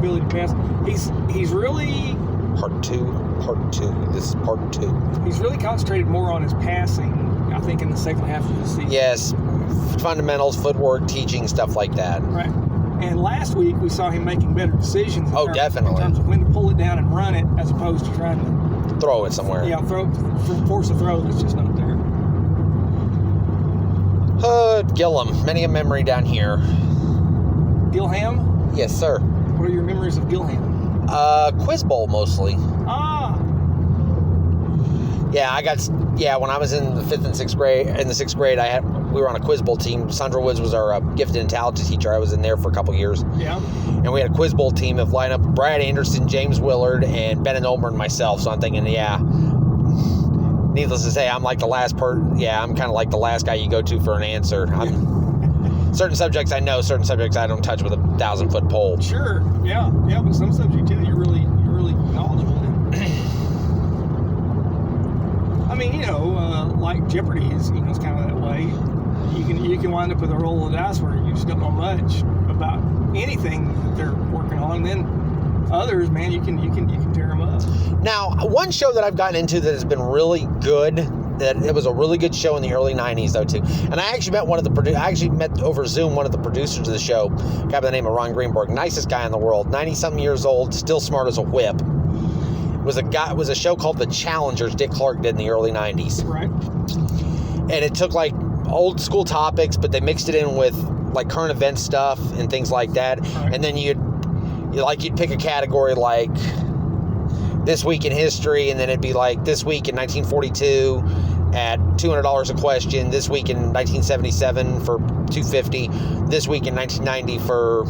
ability to pass. He's really Part two. This is part 2. He's really concentrated more on his passing, I think, in the second half of the season. Yes, fundamentals, footwork, teaching, stuff like that. Right. And last week we saw him making better decisions. Definitely. In terms of when to pull it down and run it, as opposed to trying to throw it somewhere. Yeah, force a throw that's just not there. Gillham, many a memory down here. Gilham? Yes, sir. What are your memories of Gilham? Quiz Bowl mostly. Ah. Yeah, when I was in the 5th and 6th grade, we were on a Quiz Bowl team. Sandra Woods was our gifted and talented teacher. I was in there for a couple years. Yeah. And we had a Quiz Bowl team of lineup Brad Anderson, James Willard, and Ben and Olmer and myself. So I'm thinking, needless to say, I'm like the last I'm kind of like the last guy you go to for an answer. Certain subjects I know, certain subjects I don't touch with a 1,000-foot pole. Sure, yeah, but some subjects, you're really knowledgeable in. I mean, like Jeopardy is, it's kind of that way. You can wind up with a roll of the dice where you just don't know much about anything that they're working on. And then others, man, you can tear them up. Now, one show that I've gotten into that has been really good. That it was a really good show in the early 90s, though, too. And I actually met over Zoom one of the producers of the show, a guy by the name of Ron Greenberg, nicest guy in the world, 90-something years old, still smart as a whip. It was a show called The Challengers Dick Clark did in the early 90s. Right. And it took, old school topics, but they mixed it in with, current event stuff and things like that. Right. And then you'd pick a category like This Week in History, and then it'd be like This Week in 1942 at $200 a question, This Week in 1977 for $250, This Week in 1990 for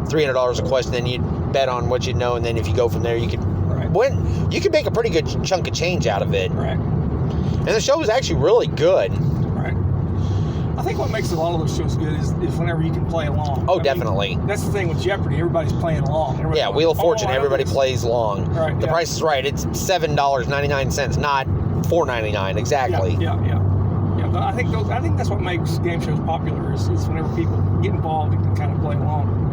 $300 a question. Then you'd bet on what you know, and then if you go from there, you could win. You could make a pretty good chunk of change out of it. Right. And the show was actually really good. Right. I think what makes a lot of those shows good is whenever you can play along. Definitely. That's the thing with Jeopardy. Everybody's playing along. Wheel of Fortune, everybody plays along. Right, the price is right. It's $7.99, not $4.99 exactly. Yeah. But I think that's what makes game shows popular is whenever people get involved and can kind of play along.